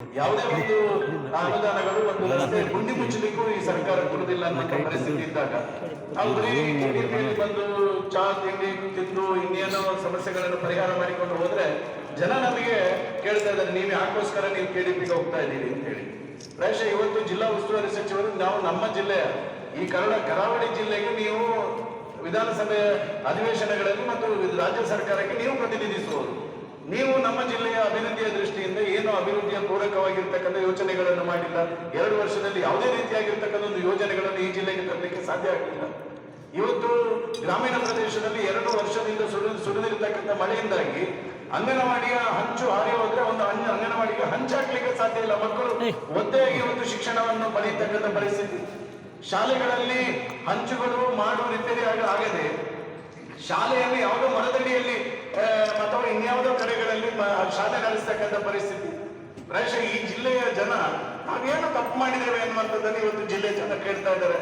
ಯಾವುದೇ ಒಂದು ಅನುದಾನಗಳು ಒಂದು ರಸ್ತೆ ಗುಂಡಿ ಮುಚ್ಚಲಿಕ್ಕೂ ಈ ಸರ್ಕಾರ ಕೊಡುವುದಿಲ್ಲ ಅನ್ನುವಂಥ ಪರಿಸ್ಥಿತಿ ಇದ್ದಾಗ ನಾವು ಬರೀ KDPಯಲ್ಲಿ ಬಂದು ಚಾ ತಿಂಡಿ ತಿಂದು ಇನ್ನೇನೋ ಸಮಸ್ಯೆಗಳನ್ನು ಪರಿಹಾರ ಮಾಡಿಕೊಂಡು ಹೋದ್ರೆ ಜನ ನಮಗೆ ಕೇಳ್ತಾ ಇದ್ದಾರೆ, ನೀವು ಯಾಕೋಸ್ಕರ ನೀವು KDPಗೆ ಹೋಗ್ತಾ ಇದ್ದೀರಿ ಅಂತ ಹೇಳಿ. ಪ್ರಾಯಶಃ ಇವತ್ತು ಜಿಲ್ಲಾ ಉಸ್ತುವಾರಿ ಸಚಿವರು ನಾವು ನಮ್ಮ ಜಿಲ್ಲೆಯ ಈ ಕರಾವಳಿ ಜಿಲ್ಲೆಗೆ ನೀವು ವಿಧಾನಸಭೆ ಅಧಿವೇಶನಗಳಲ್ಲಿ ಮತ್ತು ರಾಜ್ಯ ಸರ್ಕಾರಕ್ಕೆ ನೀವು ಪ್ರತಿನಿಧಿಸುವುದು. ನೀವು ನಮ್ಮ ಜಿಲ್ಲೆಯ ಅಭಿವೃದ್ಧಿಯ ದೃಷ್ಟಿಯಿಂದ ಏನು ಅಭಿವೃದ್ಧಿಯ ಪೂರಕವಾಗಿರ್ತಕ್ಕಂಥ ಯೋಜನೆಗಳನ್ನು ಮಾಡಿಲ್ಲ. 2 ವರ್ಷದಲ್ಲಿ ಯಾವುದೇ ರೀತಿಯಾಗಿರ್ತಕ್ಕಂಥ ಒಂದು ಯೋಜನೆಗಳನ್ನು ಈ ಜಿಲ್ಲೆಗೆ ತರಲಿಕ್ಕೆ ಸಾಧ್ಯ ಆಗಲಿಲ್ಲ. ಇವತ್ತು ಗ್ರಾಮೀಣ ಪ್ರದೇಶದಲ್ಲಿ 2 ವರ್ಷದಿಂದ ಸುರಿದಿರ್ತಕ್ಕಂಥ ಮಳೆಯಿಂದಾಗಿ ಅಂಗನವಾಡಿಯ ಹಂಚು ಹಾರಿ ಹೋದ್ರೆ ಒಂದು ಅಂಗನವಾಡಿಗೆ ಹಂಚಾಕ್ಲಿಕ್ಕೆ ಸಾಧ್ಯ ಇಲ್ಲ. ಮಕ್ಕಳು ಒದ್ದೆಯಾಗಿ ಇವತ್ತು ಶಿಕ್ಷಣವನ್ನು ಪಡೆಯತಕ್ಕಂಥ ಪರಿಸ್ಥಿತಿ. ಶಾಲೆಗಳಲ್ಲಿ ಹಂಚುಗಳು ಮಾಡುವ ರಿಪೇರಿ ಆಗದೆ ಶಾಲೆಯಲ್ಲಿ ಯಾವುದೋ ಮರದಡಿಯಲ್ಲಿ ಅಥವಾ ಇನ್ಯಾವುದೋ ಕಡೆಗಳಲ್ಲಿ ಶಾಲೆ ನಡೆಸ್ತಕ್ಕಂಥ ಪರಿಸ್ಥಿತಿ. ಪ್ರಾಯಶಃ ಈ ಜಿಲ್ಲೆಯ ಜನ ನಾವೇನು ತಪ್ಪು ಮಾಡಿದ್ದೇವೆ ಅನ್ನುವಂಥದ್ದನ್ನು ಇವತ್ತು ಜಿಲ್ಲೆಯ ಜನ ಕೇಳ್ತಾ ಇದ್ದಾರೆ.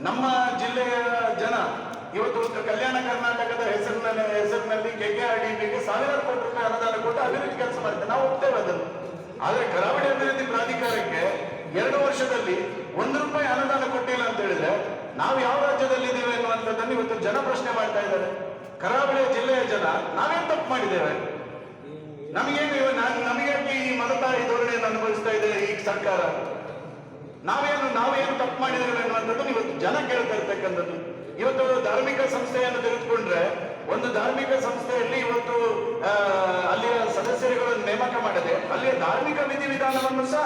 ನಮ್ಮ ಜಿಲ್ಲೆಯ ಜನ ಇವತ್ತು ಕಲ್ಯಾಣ ಕರ್ನಾಟಕದ ಹೆಸರಿನಲ್ಲಿ KKRDPಗೆ 1000 ಕೋಟಿ ರೂಪಾಯಿ ಅನುದಾನ ಕೊಟ್ಟು ಅಭಿವೃದ್ಧಿ ಕೆಲಸ ಮಾಡ್ತಾರೆ, ನಾವು ಹೋಗ್ತೇವೆ ಅದನ್ನು. ಆದರೆ ಕರಾವಳಿ ಅಭಿವೃದ್ಧಿ ಪ್ರಾಧಿಕಾರಕ್ಕೆ 2 ವರ್ಷದಲ್ಲಿ 1 ರೂಪಾಯಿ ಅನುದಾನ ಕೊಟ್ಟಿಲ್ಲ ಅಂತ ಹೇಳಿದ್ರೆ ನಾವು ಯಾವ ರಾಜ್ಯದಲ್ಲಿ ಇದ್ದೀವಿ ಅನ್ನುವಂಥದ್ದನ್ನು ಇವತ್ತು ಜನ ಪ್ರಶ್ನೆ ಮಾಡ್ತಾ ಇದ್ದಾರೆ. ಕರಾವಳಿಯ ಜಿಲ್ಲೆಯ ಜನ ನಾವೇನು ತಪ್ಪು ಮಾಡಿದ್ದೇವೆ, ನಮಗೆ ಈ ಮಲತಾಯಿ ಧೋರಣೆಯನ್ನು ಅನುಭವಿಸ್ತಾ ಇದೆ ಈ ಸರ್ಕಾರ, ನಾವೇನು ತಪ್ಪು ಮಾಡಿದ್ದೇವೆ ಅನ್ನುವಂಥದ್ದನ್ನು ಇವತ್ತು ಜನ ಕೇಳ್ತಾ ಇರ್ತಕ್ಕಂಥದ್ದು. ಇವತ್ತು ಧಾರ್ಮಿಕ ಸಂಸ್ಥೆಯನ್ನು ತೆಗೆದುಕೊಂಡ್ರೆ ಒಂದು ಧಾರ್ಮಿಕ ಸಂಸ್ಥೆಯಲ್ಲಿ ಇವತ್ತು ಅಲ್ಲಿಯ ಸದಸ್ಯರುಗಳನ್ನು ನೇಮಕ ಮಾಡದೆ ಅಲ್ಲಿಯ ಧಾರ್ಮಿಕ ವಿಧಿವಿಧಾನವನ್ನು ಸಹ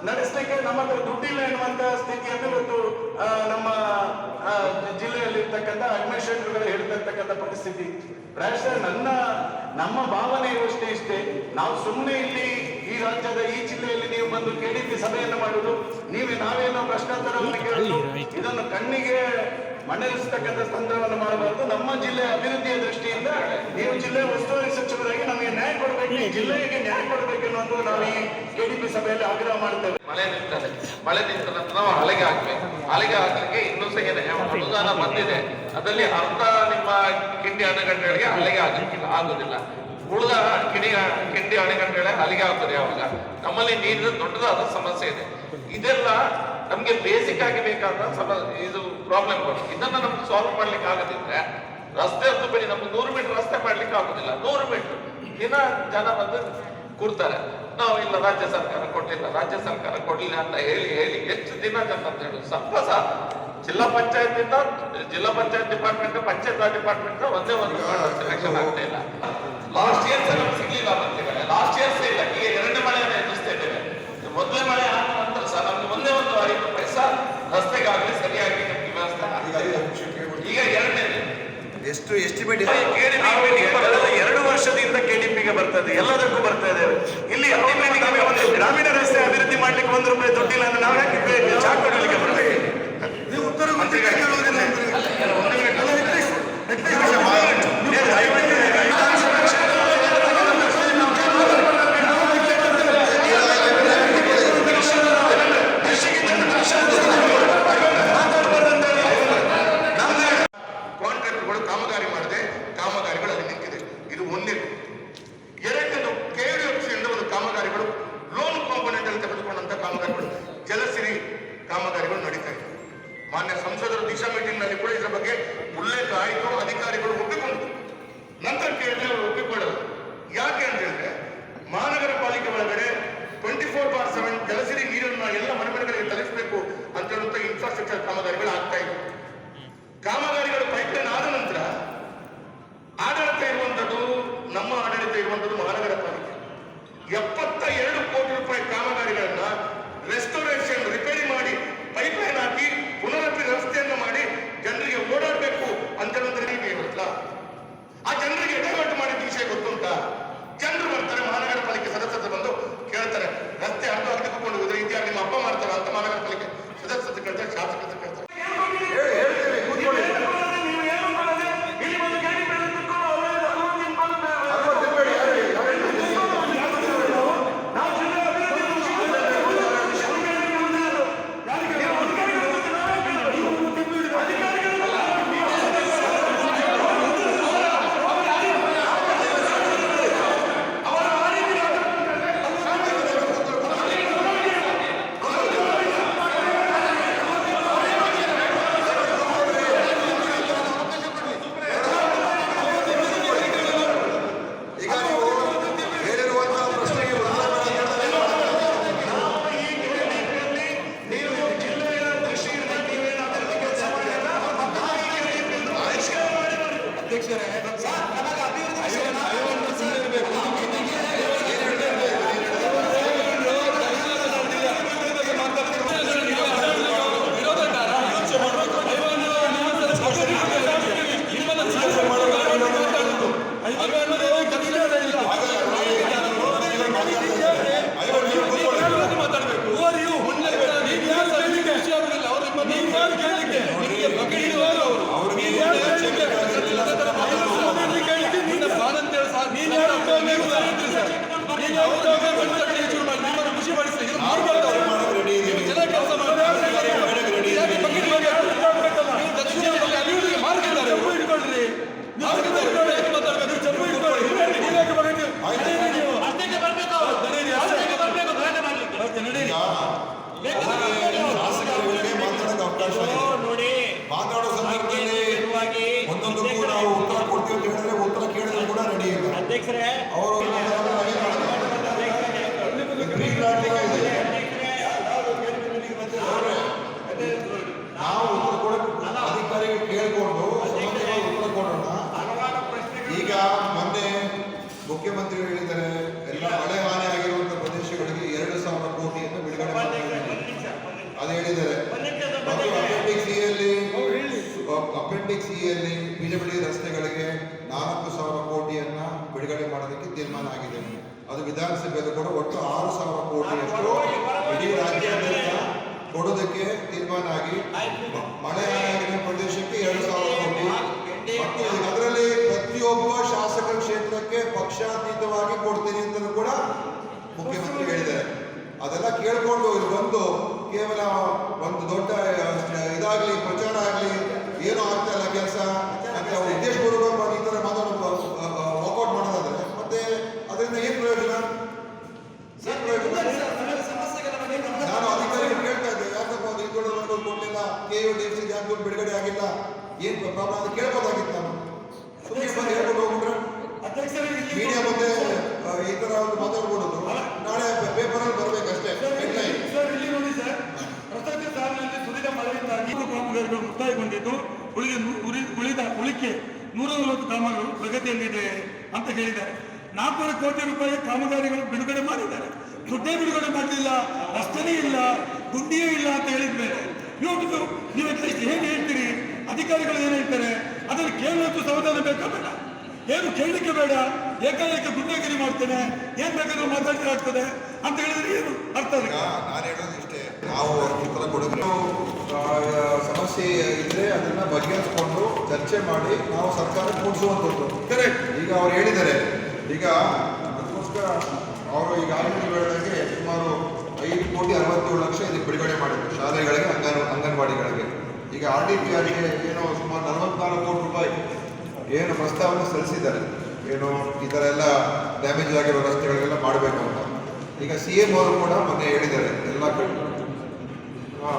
ನಡೆಸಲಿಕ್ಕೆ ನಮ್ಮ ಹತ್ರ ದುಡ್ಡಿಲ್ಲ ಎನ್ನುವಂತ ಸ್ಥಿತಿಯನ್ನು ಇವತ್ತು ನಮ್ಮ ಜಿಲ್ಲೆಯಲ್ಲಿ ಇರ್ತಕ್ಕಂಥ ಅಡ್ಮಿನಿಸ್ಟ್ರೇಟರ್ಗಳು ಹೇಳ್ತಿರ್ತಕ್ಕಂಥ ಪರಿಸ್ಥಿತಿ. ಪ್ರಾಯಶಃ ನಮ್ಮ ಭಾವನೆ ಇಷ್ಟೇ, ನಾವು ಸುಮ್ಮನೆ ಇಲ್ಲಿ ಈ ರಾಜ್ಯದ ಈ ಜಿಲ್ಲೆಯಲ್ಲಿ ನೀವು ಬಂದು KDP ಸಭೆಯನ್ನು ಮಾಡುವುದು, ನಾವೇನೋ ಭ್ರಷ್ಟಾಚಾರವನ್ನು ಕೇಳುವುದು, ಇದನ್ನು ಕಣ್ಣಿಗೆ ಮಣ್ಣರಿಸತಕ್ಕಂಥ ತಂತ್ರವನ್ನು ಮಾಡಬಾರದು. ನಮ್ಮ ಜಿಲ್ಲೆಯ ಅಭಿವೃದ್ಧಿಯ ದೃಷ್ಟಿಯಿಂದ ನೀವು ಜಿಲ್ಲೆಯ ಉಸ್ತುವಾರಿ ಸಚಿವರಾಗಿ ನಮಗೆ ನ್ಯಾಯ ಕೊಡಬೇಕು, ಈ ಜಿಲ್ಲೆಗೆ ನ್ಯಾಯ ಕೊಡಬೇಕು ಅನ್ನೋದು ನಾವು ಈ KDP ಸಭೆಯಲ್ಲಿ ಆಗ್ರಹ ಮಾಡ್ತೇವೆ. ಮಳೆ ನಿಂತ ನಂತರ ನಾವು ಹಲಗೆ ಹಾಕ್ಬೇಕು. ಹಲಗೆ ಹಾಕ್ಲಿಕ್ಕೆ ಇನ್ನೂ ಸಹ ಅನುದಾನ ಬಂದಿದೆ, ಅದರಲ್ಲಿ ಅರ್ಧ ನಿಮ್ಮ ಕಿಂಡಿ ಅಣೆಕಟ್ಟೆಗಳಿಗೆ ಹಲಗೆ ಆಗುದಿಲ್ಲ. ಉಳಿದ ಕಿಂಡಿ ಅಣೆಕಟ್ಟೆಗಳಿಗೆ ಹಲಗೆ ಆಗ್ತದೆ. ಯಾವಾಗ ನಮ್ಮಲ್ಲಿ ನೀರಿನ ದೊಡ್ಡದಾದ ಸಮಸ್ಯೆ ಇದೆ. ಇದೆಲ್ಲ ನಮ್ಗೆ ಬೇಸಿಕ್ ಆಗಿ ಬೇಕಾದ ಇದು ಪ್ರಾಬ್ಲಮ್ಗಳು. ಇದನ್ನ ನಮ್ಗೆ ಸಾಲ್ವ್ ಮಾಡ್ಲಿಕ್ಕೆ ಆಗದಿದ್ರೆ ರಸ್ತೆ ಅಂತೂ ಬರೀ ನಮ್ಗೆ 100 ಮೀಟರ್ ರಸ್ತೆ ಮಾಡ್ಲಿಕ್ಕೆ ಆಗುದಿಲ್ಲ. 100 ಮೀಟರ್ ದಿನ ಜನ ಬಂದು ಕೂಡ್ತಾರೆ, ನಾವು ಇಲ್ಲ ರಾಜ್ಯ ಸರ್ಕಾರ ಕೊಡ್ಲಿಲ್ಲ ಅಂತ ಹೇಳಿ ಹೆಚ್ಚು ದಿನ ಜನ ಅಂತ ಹೇಳುದು ಸಂತಸ. ಜಿಲ್ಲಾ ಪಂಚಾಯತ್ ಡಿಪಾರ್ಟ್ಮೆಂಟ್, ಪಂಚಾಯತ್ ರಾಜ್ ಡಿಪಾರ್ಟ್ಮೆಂಟ್ ಒಂದೇ ಒಂದು ಸೆಲೆಕ್ಷನ್ ಆಗ್ತಾ ಇಲ್ಲ. ಲಾಸ್ಟ್ ಇಯರ್ಸ್ ನಮ್ಗೆ ಸಿಗ್ಲಿಲ್ಲ ಬರ್ತೀವಿ, ಲಾಸ್ಟ್ ಇಯರ್ಸ್ ಇಲ್ಲ. ಈಗ 2 ಮಳೆಯನ್ನು ಎದುರಿಸ್ತಾ ಇದ್ದೇವೆ. ಮೊದಲೇ ಮಳೆ ಆದ ನಂತರ ಸಹ ನಮ್ಗೆ ಒಂದೇ ಒಂದು 5 ರೂಪಾಯಿ ಸಹ ರಸ್ತೆಗಾಗಲಿ ಸರಿಯಾಗಿ ನಮ್ಗೆ ವ್ಯವಸ್ಥೆ ಈಗ 2ನೇದು ಎಷ್ಟು ಎಸ್ಟಿಮೇಟ್ 2 ವರ್ಷದಿಂದ KDPಗೆ ಬರ್ತದೆ, ಎಲ್ಲದಕ್ಕೂ ಬರ್ತಾ ಇದ್ದೇವೆ. ಇಲ್ಲಿ ಒಂದು ಗ್ರಾಮೀಣ ರಸ್ತೆ ಅಭಿವೃದ್ಧಿ ಮಾಡ್ಲಿಕ್ಕೆ 1 ರೂಪಾಯಿ ದುಡ್ಡಿಲ್ಲ ಅಂದ್ರೆ ನಾವು ಯಾಕೆ ಚಾ ಕೊಡಲಿಕ್ಕೆ ಬರಬೇಕು? ನೀವು ಉತ್ತರ ಕೇಳುವುದಿಲ್ಲ. ಕಾಮಗಾರಿ ಮಾಡದೆ ಕಾಮಗಾರಿಗಳು ಅಲ್ಲಿ ನಿಂತಿದೆ. ಇದು 1ನೇದು. 2ನೇದು KDFCಯಿಂದ ಒಂದು ಕಾಮಗಾರಿಗಳು ಲೋನ್ ಕಾಂಪೋನೆಂಟ್ ಅಲ್ಲಿ ತೆಗೆದುಕೊಂಡಂತ ಕಾಮಗಾರಿಗಳು, ಜಲಸಿರಿ ಕಾಮಗಾರಿಗಳು ನಡೀತಾ ಇದೆ. ಮಾನ್ಯ ಸಂಸದರ ದಿಶಾ ಮೀಟಿಂಗ್ ನಲ್ಲಿ ಕೂಡ ಇದರ ಬಗ್ಗೆ ಉಲ್ಲೇಖ ಆಯಿತು. ಅಧಿಕಾರಿಗಳು ಒಪ್ಪಿಕೊಂಡ್ರು. ನಂತರ ಕೇಳಿದ್ರೆ ಅವರು ಒಪ್ಪಿಕೊಳ್ಳಲು. ಯಾಕೆ ಅಂತ ಹೇಳಿದ್ರೆ ಮಹಾನಗರ ಪಾಲಿಕೆ ಒಳಗಡೆ 24/7 ಜಲಸಿರಿ ನೀರನ್ನು ಎಲ್ಲ ಮನೆಗಳಿಗೆ ತಲುಪಿಸಬೇಕು ಅಂತ ಹೇಳುವಂತ ಇನ್ಫ್ರಾಸ್ಟ್ರಕ್ಚರ್ ಕಾಮಗಾರಿಗಳು ಆಗ್ತಾ ಇದೆ. ಕಾಮಗಾರಿಗಳು ಪೈಪ್ಲೈನ್ ಆದ ನಂತರ ಆಡಳಿತ ಇರುವಂಥದ್ದು, ನಮ್ಮ ಆಡಳಿತ ಇರುವಂಥದ್ದು ಮಹಾನಗರ ಪಾಲಿಕೆ. 72 ಕೋಟಿ ರೂಪಾಯಿ ಕಾಮಗಾರಿಗಳನ್ನ ರೆಸ್ಟೋರೇಷನ್ ರಿಪೇರಿ ಮಾಡಿ ಪೈಪ್ಲೈನ್ ಹಾಕಿ ಪುನರಪಿ ವ್ಯವಸ್ಥೆಯನ್ನು ಮಾಡಿ ಜನರಿಗೆ ಓಡಾಡಬೇಕು ಅಂತ ಹೇಳುವಂತ ನೀತಿ ಇರುತ್ತಲ್ಲ, ಆ ಜನರಿಗೆ ಡೈವರ್ಟ್ ಮಾಡಿದ ವಿಷಯ ಗೊತ್ತುಂಟ. ಜನರು ಬರ್ತಾರೆ, ಮಹಾನಗರ ಪಾಲಿಕೆ ಸದಸ್ಯರು ಬಂದು ಕೇಳ್ತಾರೆ, ರಸ್ತೆ ಅರ್ಧ ತೆಗೆದುಕೊಂಡು ಹೋದ್ರೆ ಇತಿಹಾಸ ನಿಮ್ಮ ಅಪ್ಪ ಮಾಡ್ತಾರ ಅಂತ ಮಹಾನಗರ ಪಾಲಿಕೆ ಸದಸ್ಯರು ಕೇಳ್ತಾರೆ, ಶಾಸಕರು ಕೇಳ್ತಾರೆ. ಮಾತಾಡೋ ಸಂದರ್ಭದಲ್ಲಿ ಒಂದೊಂದಕ್ಕೂ ನಾವು ಉತ್ತರ ಕೊಡ್ತೀವಿ ಅಂತ ಹೇಳಿದ್ರೆ ಉತ್ತರ ಕೇಳಿದ್ರೆ ಕೂಡ ರೆಡಿ ಇಲ್ಲ ಅವರು ನಾವು ಉತ್ತರ ಕೊಡೋಕೆ ಅಧಿಕಾರಿಗೆ ಕೇಳಿಕೊಂಡು ಉತ್ತರ ಕೊಡೋಣ. ಈಗ ಮೊನ್ನೆ ಮುಖ್ಯಮಂತ್ರಿಗಳು ಹೇಳಿದ್ದಾರೆ ಎಲ್ಲ ಮಳೆ ಹಾನಿ ಆಗಿರುವಂತಹ ಪ್ರದೇಶಗಳಿಗೆ 2,000 ಕೋಟಿಯನ್ನು ಬಿಡುಗಡೆ ಮಾಡಿದ್ದಾರೆ ಅದು ಹೇಳಿದ್ದಾರೆ. ಮತ್ತು ಅಪೆಂಡಿಕ್ಸ್ ಸಿ ಪಿಡಬ್ಲ್ಯೂ ರಸ್ತೆಗಳಿಗೆ 4,000 ಕೋಟಿಯನ್ನ ಬಿಡುಗಡೆ ಮಾಡೋದಕ್ಕೆ ತೀರ್ಮಾನ ಆಗಿದೆ. ಅದು ವಿಧಾನಸಭೆಯಲ್ಲಿ ಕೂಡ ಒಟ್ಟು 6,000 ಕೋಟಿಯಷ್ಟು ಇಡೀ ರಾಜ್ಯಾದ್ಯಂತ ಕೊಡೋದಕ್ಕೆ ತೀರ್ಮಾನ ಆಗಿ ಮಳೆ ಹಾನಿಯಾಗಿರುವ ಪ್ರದೇಶಕ್ಕೆ 2,000 ಕೋಟಿ ಮತ್ತು ಅದರಲ್ಲಿ ಪ್ರತಿಯೊಬ್ಬ ಶಾಸಕ ಕ್ಷೇತ್ರಕ್ಕೆ ಪಕ್ಷಾತೀತವಾಗಿ ಕೊಡ್ತೀನಿ ಅಂತಲೂ ಕೂಡ ಮುಖ್ಯಮಂತ್ರಿ ಹೇಳಿದ್ದಾರೆ. ಅದೆಲ್ಲ ಕೇಳಿಕೊಂಡು ಇಲ್ಲಿ ಬಂದು ಕೇವಲ ಒಂದು ದೊಡ್ಡ ಇದಾಗಲಿ ಪ್ರಚಾರ ಆಗಲಿ ಏನೂ ಆಗ್ತಾ ಇಲ್ಲ ಕೆಲಸ ಅಂತ ಉದ್ದೇಶಪೂರ್ವಕವಾಗಿ ಈ ಥರ ವಾಕೌಟ್ ಮಾಡೋದಾದ್ರೆ ಮತ್ತೆ ಅದರಿಂದ ಏನು ಪ್ರಯೋಜನ? ನಾನು ಅಧಿಕಾರಿಗಳು ಕೇಳ್ತಾ ಇದ್ದೆ, ಯಾಕಪ್ಪ ಅದು ಇಂದೋಳವರೆಗೂ ಕೊಡಲಿಲ್ಲ, KUDFC ಯಾಕೆ ಬಿಡುಗಡೆ ಆಗಿಲ್ಲ, ಏನು ಪ್ರಾಬ್ಲಮ್ ಅಂತ ಕೇಳ್ಬೋದಾಗಿತ್ತು. ನಾನು ಸುಮ್ಮನೆ ಬಂದು ಹೇಳ್ಕೊಂಡು ಹೋಗ್ಬಿಟ್ರೆ ಮೀಡಿಯಾ ಮುಂದೆ ಈ ತರ ಒಂದು ಮಾತಾಡ್ಬಿಡೋದು, ನಾಳೆ ಪೇಪರಲ್ಲಿ ಬರ್ಬೇಕಷ್ಟೇ. ಇಲ್ಲಿ ನೋಡಿ ಸರ್, ಪ್ರಸಕ್ತ ಸಾಲಿನಲ್ಲಿ ಸುರಿದ ಮಳೆಯಿಂದಾಗಿ ಕಾಮಗಾರಿಗಳು ಮುಕ್ತಾಯಗೊಂಡಿದ್ದು ಉಳಿಕೆ 140 ಕಾಮಗಾರಿಗಳು ಪ್ರಗತಿಯಲ್ಲಿದೆ ಅಂತ ಹೇಳಿದ್ದಾರೆ. 400 ಕೋಟಿ ರೂಪಾಯಿ ಕಾಮಗಾರಿಗಳು ಬಿಡುಗಡೆ ಮಾಡಿದ್ದಾರೆ. ದುಡ್ಡೇ ಬಿಡುಗಡೆ ಮಾಡಲಿಲ್ಲ, ರಸ್ತೆನೇ ಇಲ್ಲ, ಗುಂಡಿಯೇ ಇಲ್ಲ ಅಂತ ಹೇಳಿದ್ಮೇಲೆ ನೀವು ಅಟ್ಲೀಸ್ಟ್ ಹೇಗೆ ಹೇಳ್ತೀರಿ? ಅಧಿಕಾರಿಗಳು ಏನು ಹೇಳ್ತಾರೆ ಅದನ್ನು ಕೇಳುವಂತೂ ಸಂವಿಧಾನ ಬೇಕಾ ಬೇಡ? ಏನು ಕೇಳಲಿಕ್ಕೆ ಬೇಡ, ಏಕಾಏಕ ಗುಂಡಾಗಿರಿ ಮಾಡ್ತೇನೆ, ಏನ್ ಬೇಕಾದ್ರೂ ಮಾತಾಡಿದ್ರೆ ಆಗ್ತದೆ ಅಂತ ಹೇಳಿದ್ರೆ ಏನು ಅರ್ಥ? ನಾನು ಹೇಳೋದು ಇಷ್ಟೇ, ನಾವು ಉತ್ತರ ಕೊಡೋದು ಸಮಸ್ಯೆ ಇದ್ರೆ ಅದನ್ನ ಬಗೆಹರಿಸಿಕೊಂಡು ಚರ್ಚೆ ಮಾಡಿ ನಾವು ಸರ್ಕಾರ ಕೂಡಿಸುವಂಥದ್ದು. ಈಗ ಅವ್ರು ಹೇಳಿದ್ದಾರೆ, ಈಗ ಅದಕ್ಕೋಸ್ಕರ ಅವರು ಈಗ ಹೇಳಿದಂಗೆ ಸುಮಾರು 5,67,00,000 ಇದಕ್ಕೆ ಬಿಡುಗಡೆ ಮಾಡಿದ್ರು ಶಾಲೆಗಳಿಗೆ, ಅಂಗನವಾಡಿಗಳಿಗೆ. ಈಗ RDPRಗೆ ಏನೋ ಸುಮಾರು 44 ಕೋಟಿ ರೂಪಾಯಿ ಏನು ಪ್ರಸ್ತಾವನೆ ಸಲ್ಲಿಸಿದ್ದಾರೆ, ಏನು ಈ ಥರ ಎಲ್ಲ ಡ್ಯಾಮೇಜ್ ಆಗಿರೋ ರಸ್ತೆಗಳಿಗೆಲ್ಲ ಮಾಡಬೇಕು ಅಂತ. ಈಗ CM ಅವರು ಕೂಡ ಮೊನ್ನೆ ಹೇಳಿದ್ದಾರೆ ಎಲ್ಲ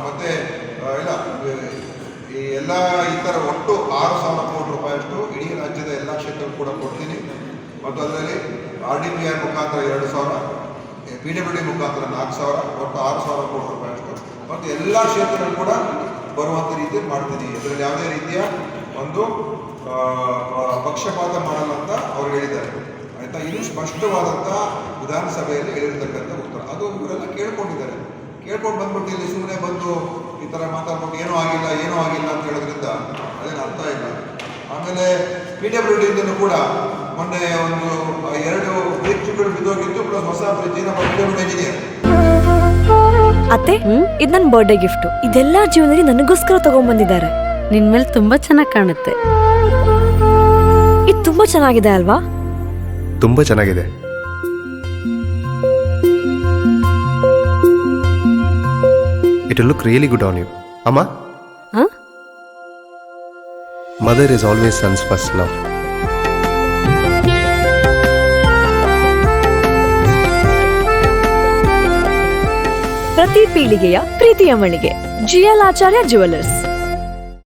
ಮತ್ತೆ ಇಲ್ಲ ಈ ಎಲ್ಲ ಈ ಥರ ಒಟ್ಟು 6,000 ಕೋಟಿ ರೂಪಾಯಿಯಷ್ಟು ಇಡೀ ರಾಜ್ಯದ ಎಲ್ಲ ಕ್ಷೇತ್ರಕ್ಕೂ ಕೂಡ ಕೊಡ್ತೀನಿ. ಮತ್ತು ಅದರಲ್ಲಿ RDPR ಮುಖಾಂತರ 2,000, PWD ಮುಖಾಂತರ 4,000, ಒಟ್ಟು 6,000 ಕೋಟಿ ರೂಪಾಯಿಯಷ್ಟು ಮತ್ತು ಎಲ್ಲ ಕ್ಷೇತ್ರಗಳು ಕೂಡ ಬರುವಂಥ ರೀತಿಯಲ್ಲಿ ಮಾಡ್ತೀನಿ. ಇದರಲ್ಲಿ ಯಾವುದೇ ರೀತಿಯ ಒಂದು ಪಕ್ಷಪಾತ ಮಾಡಲ್ಲ ಅಂತ ಅವ್ರು ಹೇಳಿದ್ದಾರೆ. ಆಯಿತಾ? ಇದು ಸ್ಪಷ್ಟವಾದಂಥ ವಿಧಾನಸಭೆಯಲ್ಲಿ ಹೇಳಿರ್ತಕ್ಕಂಥ ಉತ್ತರ. ಅದು ಇವರೆಲ್ಲ ಕೇಳ್ಕೊಂಡಿದ್ದಾರೆ. ಕೇಳ್ಕೊಂಡು ಬಂದ್ಬಿಟ್ಟು ಇಲ್ಲಿ ಸುಮ್ಮನೆ ಬಂದು ಈ ಥರ ಮಾತಾಡ್ಬಿಟ್ಟು ಏನೂ ಆಗಿಲ್ಲ ಅಂತ ಹೇಳೋದ್ರಿಂದ ಅದೇನು ಅರ್ಥ ಇಲ್ಲ. ಆಮೇಲೆ PWDಯಿಂದಲೂ ಕೂಡ ಮೊನ್ನೆ ಒಂದು 2 ಬ್ರಿಡ್ಜ್ಗಳು ಬಿದ್ದೋಗಿದ್ದು, ಪ್ಲಸ್ ಹೊಸ ಬ್ರಿಡ್ಜಿನ PWD ಇಂಜಿನಿಯರ್. ಅತ್ತೆ, ಇದು ನನ್ನ ಬರ್ಡೇ ಗಿಫ್ಟ್. ಇದೆಲ್ಲ ಜೀವನದಲ್ಲಿ ನನಗೋಸ್ಕರ ತಗೊಂಡ್ಬಂದಿದ್ದಾರೆ. ನಿನ್ ಮೇಲೆ ತುಂಬಾ ಚೆನ್ನಾಗಿ ಕಾಣುತ್ತೆ. ಇದು ತುಂಬಾ ಚೆನ್ನಾಗಿದೆ ಅಲ್ವಾ? ತುಂಬಾ ಚೆನ್ನಾಗಿದೆ. It will look really good on you. Amma? Huh? Mother is always son's first love. ಪ್ರತಿ ಪೀಳಿಗೆಯ ಪ್ರೀತಿಯ ಮಳಿಗೆ GL ಆಚಾರ್ಯ ಜ್ಯುವೆಲರ್ಸ್.